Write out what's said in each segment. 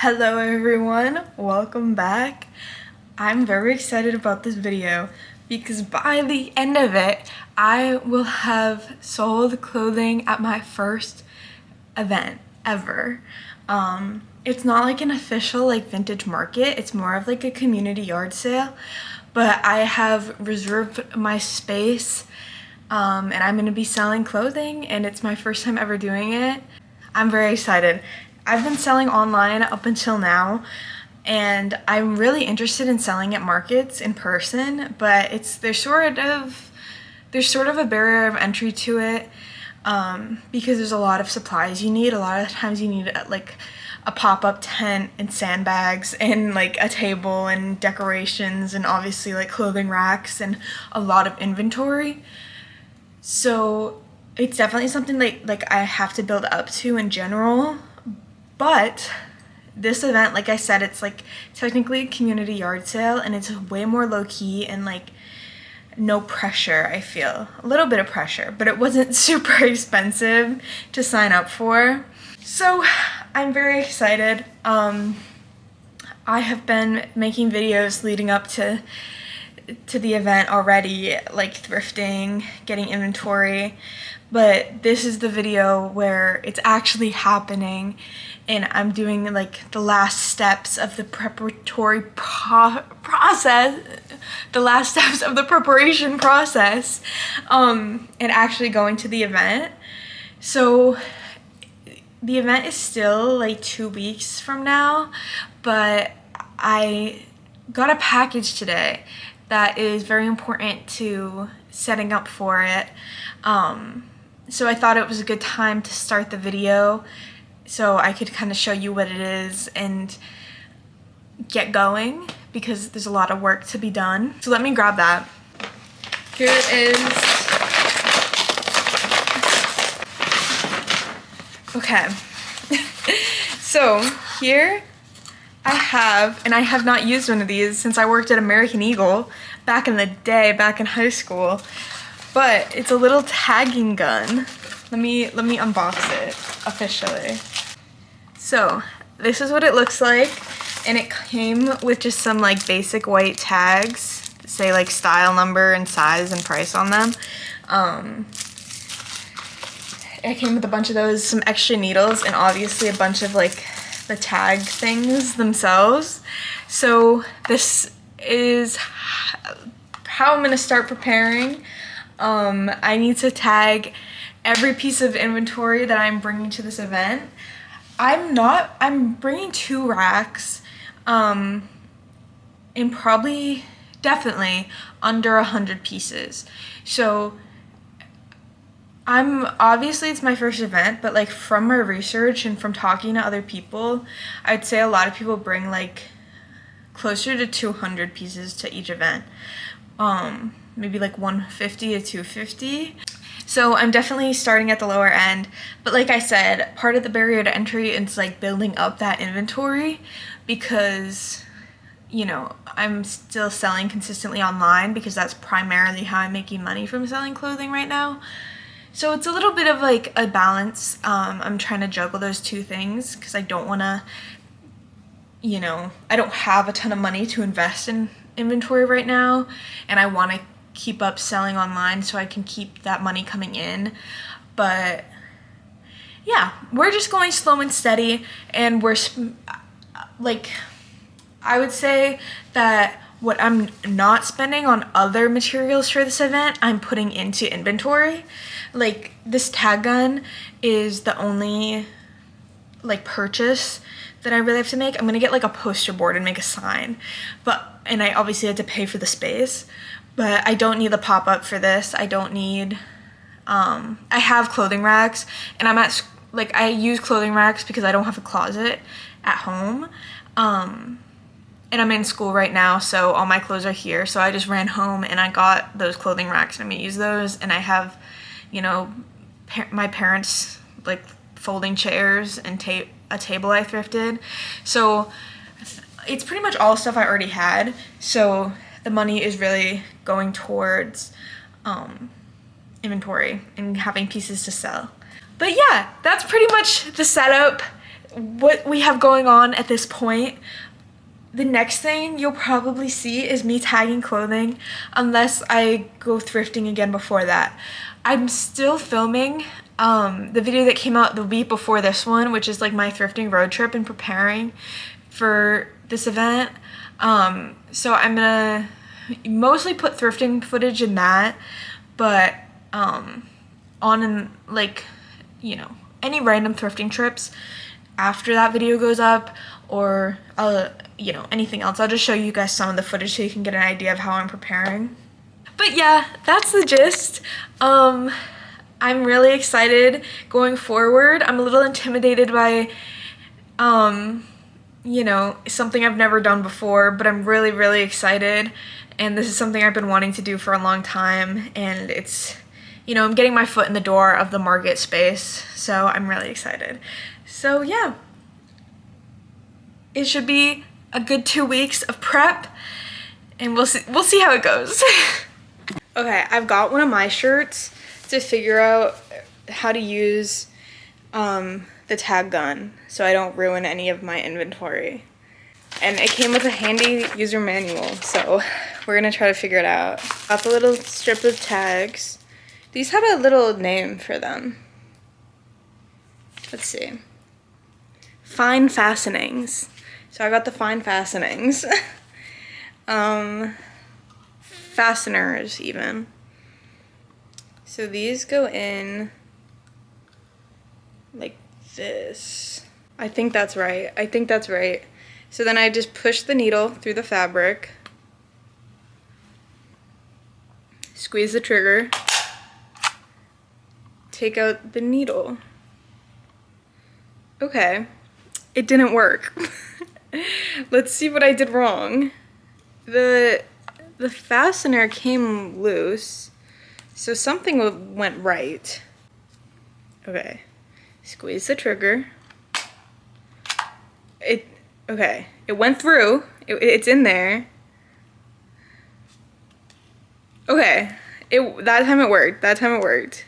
Hello everyone, welcome back. I'm very excited about this video because by the end of it, I will have sold clothing at my first event ever. It's not like an official vintage market, it's more of like a community yard sale, but I have reserved my space and I'm gonna be selling clothing and it's my first time ever doing it. I'm very excited. I've been selling online up until now and I'm really interested in selling at markets in person, but there's sort of a barrier of entry to it because there's a lot of supplies you need. A lot of times you need like a pop-up tent and sandbags and like a table and decorations and obviously like clothing racks and a lot of inventory. So it's definitely something like I have to build up to in general. But this event, like I said, it's like technically a community yard sale and it's way more low-key and like no pressure. I feel a little bit of pressure, but it wasn't super expensive to sign up for. So I'm very excited. I have been making videos leading up to the event already, like thrifting, getting inventory, but this is the video where it's actually happening and I'm doing like the last steps of the preparatory process, the last steps of the preparation process, and actually going to the event. So the event is still like 2 weeks from now, but I got a package today that is very important to setting up for it. So I thought it was a good time to start the video so I could kind of show you what it is and get going because there's a lot of work to be done. So let me grab that. Here it is. Okay. So here I have, and I have not used one of these since I worked at American Eagle back in the day, back in high school, but it's a little tagging gun. Let me unbox it officially. So this is what it looks like, and it came with just some like basic white tags, say like style number and size and price on them. It came with a bunch of those, some extra needles, and obviously a bunch of like the tag things themselves. So this is how I'm gonna start preparing. I need to tag every piece of inventory that I'm bringing to this event. I'm bringing 2 racks, and definitely under 100 pieces. So obviously it's my first event, but like from my research and from talking to other people, I'd say a lot of people bring like closer to 200 pieces to each event. Maybe like 150 to 250. So I'm definitely starting at the lower end, but like I said, part of the barrier to entry is like building up that inventory because, you know, I'm still selling consistently online because that's primarily how I'm making money from selling clothing right now. So it's a little bit of like a balance. I'm trying to juggle those 2 things because I don't want to, you know, I don't have a ton of money to invest in inventory right now, and I want to keep up selling online so I can keep that money coming in. But yeah, we're just going slow and steady, and we're like, I would say that what I'm not spending on other materials for this event, I'm putting into inventory. Like this tag gun is the only like purchase that I really have to make. I'm gonna get like a poster board and make a sign, and I obviously had to pay for the space, but I don't need the pop-up for this. I don't need, I have clothing racks, and I use clothing racks because I don't have a closet at home, and I'm in school right now, so all my clothes are here, so I just ran home and I got those clothing racks and I'm gonna use those, and I have, you know, my parents like folding chairs and a table I thrifted, so it's pretty much all stuff I already had, so the money is really going towards inventory and having pieces to sell. But yeah, that's pretty much the setup what we have going on at this point. The next thing you'll probably see is me tagging clothing, unless I go thrifting again before that. I'm still filming the video that came out the week before this one, which is like my thrifting road trip and preparing for this event. So I'm gonna mostly put thrifting footage in that, but on like, you know, any random thrifting trips after that video goes up, or you know, anything else. I'll just show you guys some of the footage so you can get an idea of how I'm preparing. But yeah, that's the gist. I'm really excited going forward. I'm a little intimidated by, you know, something I've never done before, but I'm really, really excited. And this is something I've been wanting to do for a long time. And it's, you know, I'm getting my foot in the door of the Margate space. So I'm really excited. So yeah, it should be a good 2 weeks of prep, and we'll see how it goes. Okay, I've got one of my shirts to figure out how to use the tag gun so I don't ruin any of my inventory. And it came with a handy user manual, so we're gonna try to figure it out. Got the little strip of tags. These have a little name for them. Let's see. Fine fastenings. So I got the fine fastenings. Fasteners even. So these go in like this. I think that's right. I think that's right. So then I just push the needle through the fabric. Squeeze the trigger. Take out the needle. Okay. It didn't work. Let's see what I did wrong. The fastener came loose, so something went right. Okay, squeeze the trigger. Okay, it went through. It's in there. Okay, that time it worked. That time it worked.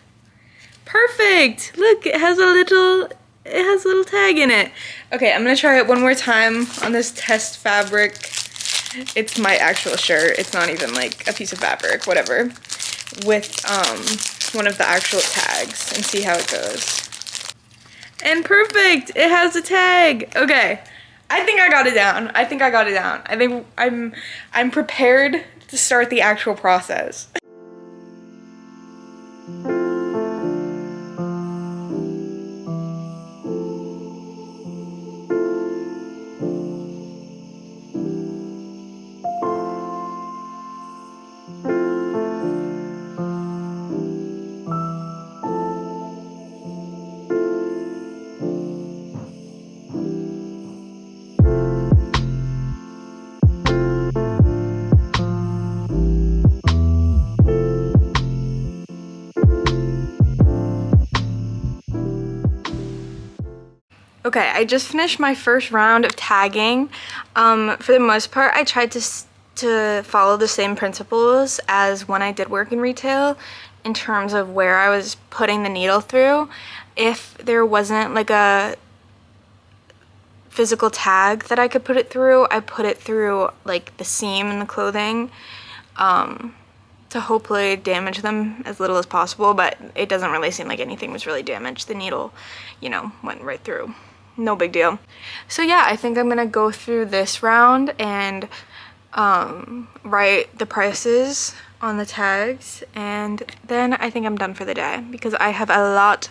Perfect. Look, it has a little tag in it. Okay, I'm gonna try it one more time on this test fabric. It's my actual shirt. It's not even like a piece of fabric, whatever. With one of the actual tags, and see how it goes. And perfect, it has a tag. Okay, I think I got it down. I think I'm prepared to start the actual process. Okay, I just finished my first round of tagging. For the most part, I tried to follow the same principles as when I did work in retail in terms of where I was putting the needle through. If there wasn't like a physical tag that I could put it through, I put it through like the seam in the clothing to hopefully damage them as little as possible, but it doesn't really seem like anything was really damaged. The needle, you know, went right through. No big deal. So yeah, I think I'm gonna go through this round and write the prices on the tags, and then I think I'm done for the day because I have a lot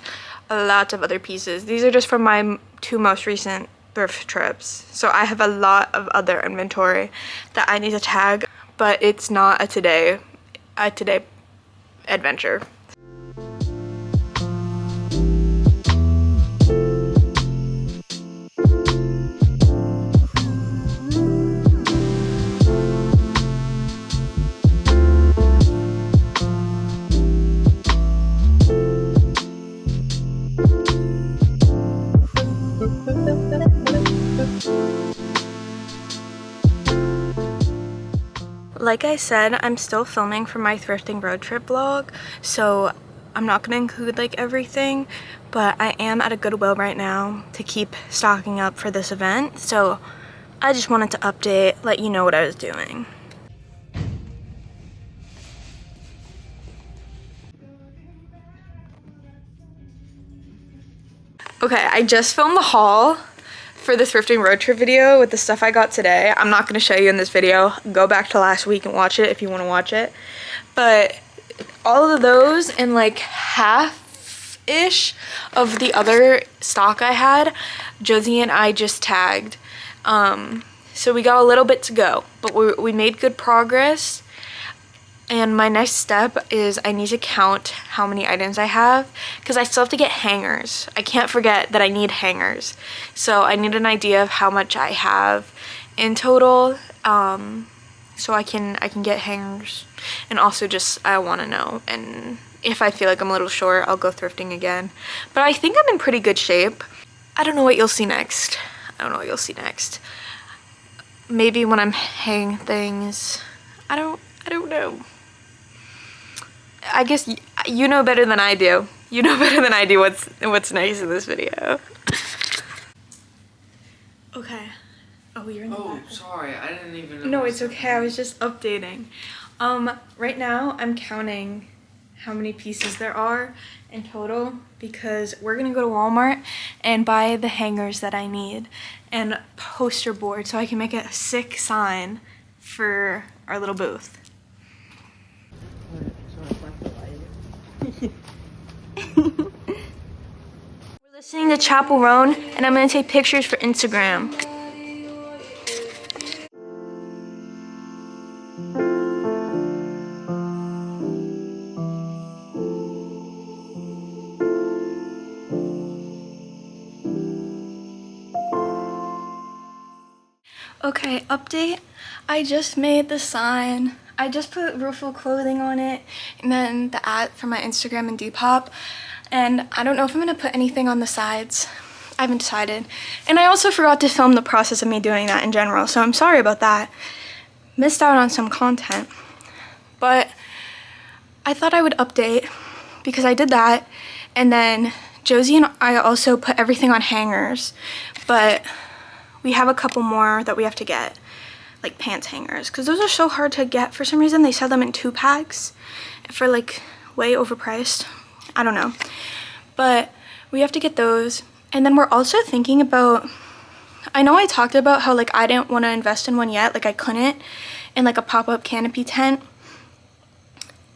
of other pieces. These are just from my 2 most recent thrift trips, so I have a lot of other inventory that I need to tag, but it's not a today adventure. Like I said, I'm still filming for my thrifting road trip vlog, so I'm not gonna include like everything, but I am at a Goodwill right now to keep stocking up for this event. So I just wanted to update, let you know what I was doing. Okay, I just filmed the haul for the thrifting road trip video with the stuff I got today. I'm not going to show you in this video. Go back to last week and watch it if you want to watch it. But all of those and like half-ish of the other stock I had, Josie and I just tagged. So we got a little bit to go, but we made good progress. And my next step is I need to count how many items I have because I still have to get hangers. I can't forget that I need hangers. So I need an idea of how much I have in total, so I can get hangers. And also just I want to know, and if I feel like I'm a little short, I'll go thrifting again. But I think I'm in pretty good shape. I don't know what you'll see next. Maybe when I'm hanging things. I don't know. I guess you know better than I do. You know better than I do what's next in this video. Okay. Oh, you're in the back. Sorry, I didn't even know. No, it's okay. I was just updating. Right now I'm counting how many pieces there are in total because we're gonna go to Walmart and buy the hangers that I need and poster board so I can make a sick sign for our little booth. We're listening to Chappell Roan and I'm gonna take pictures for Instagram. Okay, update. I just made the sign. I just put Roofle Clothing on it and then the ad for my Instagram and Depop. And I don't know if I'm gonna put anything on the sides. I haven't decided. And I also forgot to film the process of me doing that in general, so I'm sorry about that. Missed out on some content. But I thought I would update because I did that. And then Josie and I also put everything on hangers, but we have a couple more that we have to get, like pants hangers, because those are so hard to get for some reason. They sell them in 2-packs for like way overpriced. I don't know. But we have to get those. And then we're also thinking about, I know I talked about how like I didn't want to invest in one yet, like I couldn't, in like a pop-up canopy tent.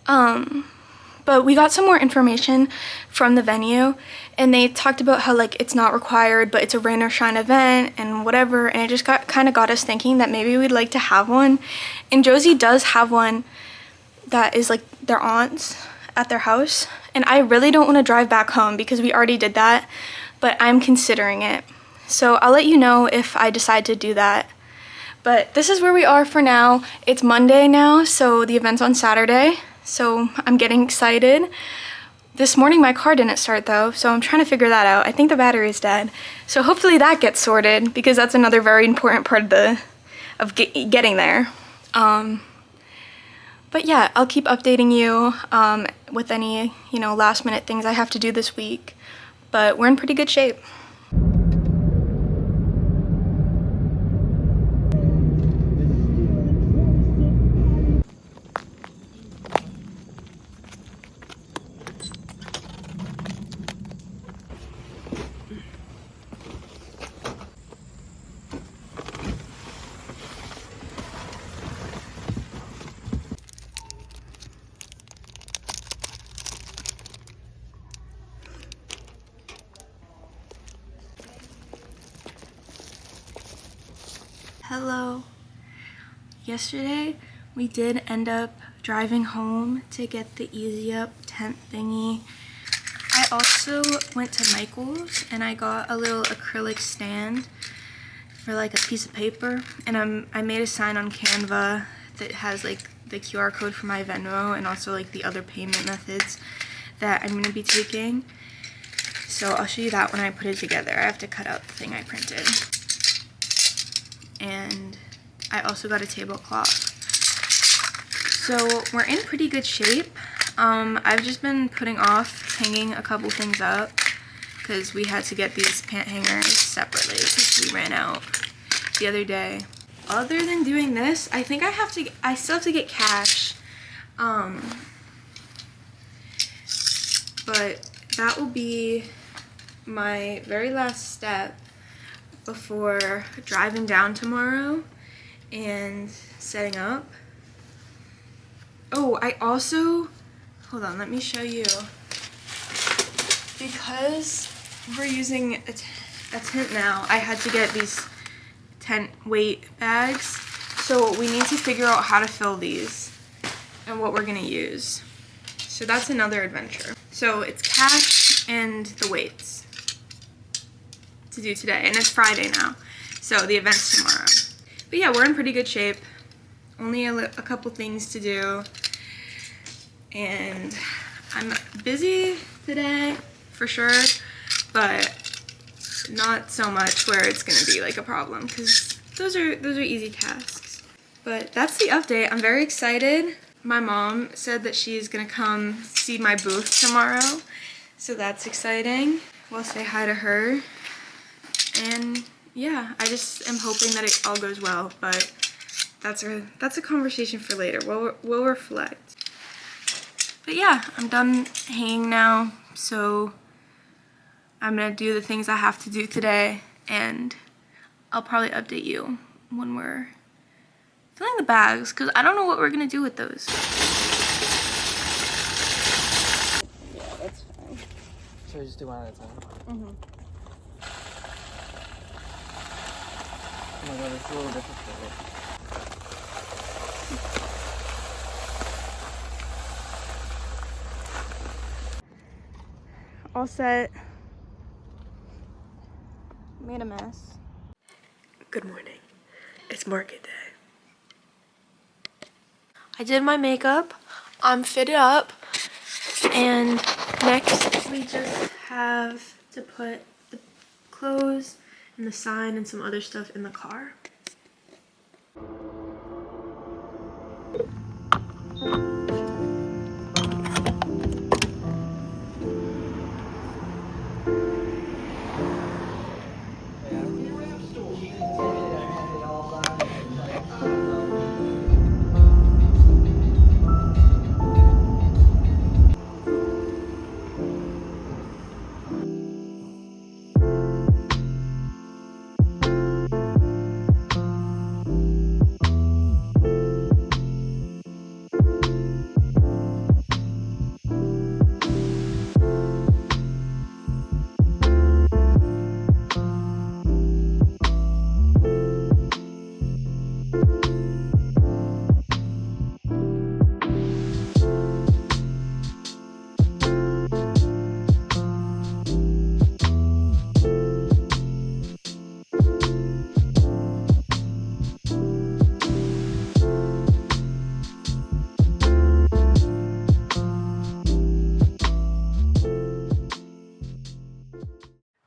But we got some more information from the venue and they talked about how like it's not required, but it's a rain or shine event and whatever. And it just kind of got us thinking that maybe we'd like to have one. And Josie does have one that is like their aunt's at their house. And I really don't want to drive back home because we already did that, but I'm considering it. So I'll let you know if I decide to do that. But this is where we are for now. It's Monday now, so the event's on Saturday. So I'm getting excited. This morning my car didn't start though, so I'm trying to figure that out. I think the battery's dead. So hopefully that gets sorted because that's another very important part of getting there. But yeah, I'll keep updating you with any, last minute things I have to do this week. But we're in pretty good shape. Hello. Yesterday we did end up driving home to get the Easy Up tent thingy. I also went to Michael's and I got a little acrylic stand for like a piece of paper, and I made a sign on Canva that has like the QR code for my Venmo and also like the other payment methods that I'm gonna be taking. So I'll show you that when I put it together. I have to cut out the thing I printed. And I also got a tablecloth. So we're in pretty good shape. I've just been putting off hanging a couple things up because we had to get these pant hangers separately because we ran out the other day. Other than doing this, I think I still have to get cash. But that will be my very last step before driving down tomorrow and setting up. Oh, I also, hold on, let me show you. Because we're using a tent now, I had to get these tent weight bags. So we need to figure out how to fill these and what we're gonna use. So that's another adventure. So it's cash and the weights to do today, and it's Friday now, so the event's tomorrow. But yeah, we're in pretty good shape. Only a couple things to do, and I'm busy today for sure, but not so much where it's gonna be like a problem, because those are easy tasks. But that's the update. I'm very excited. My mom said that she's gonna come see my booth tomorrow, so that's exciting. We'll say hi to her, and yeah, I just am hoping that it all goes well, but that's a conversation for later. We'll reflect. But yeah, I'm done hanging now, so I'm gonna do the things I have to do today, and I'll probably update you when we're filling the bags, because I don't know what we're gonna do with those. Yeah, that's fine. Should we just do one at a time? Mm-hmm. Oh my god, it's a little difficult. All set. Made a mess. Good morning. It's market day. I did my makeup. I'm fitted up. And next we just have to put the clothes and the sign and some other stuff in the car.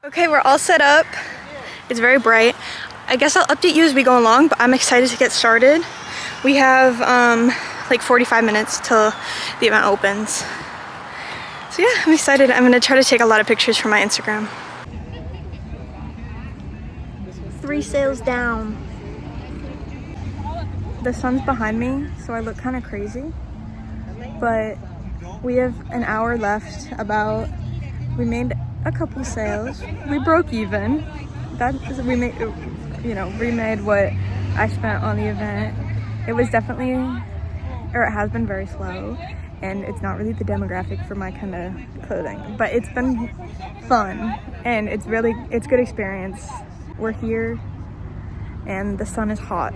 Okay, we're all set up. It's very bright. I guess I'll update you as we go along, but I'm excited to get started. We have like 45 minutes till the event opens. So yeah, I'm excited. I'm gonna try to take a lot of pictures for my Instagram. 3 sails down. The sun's behind me, so I look kind of crazy. But we have an hour left. We made a couple sales. We broke even. We made, remade what I spent on the event. It was definitely, or it has been very slow, and it's not really the demographic for my kind of clothing. But it's been fun, and it's good experience. We're here, and the sun is hot.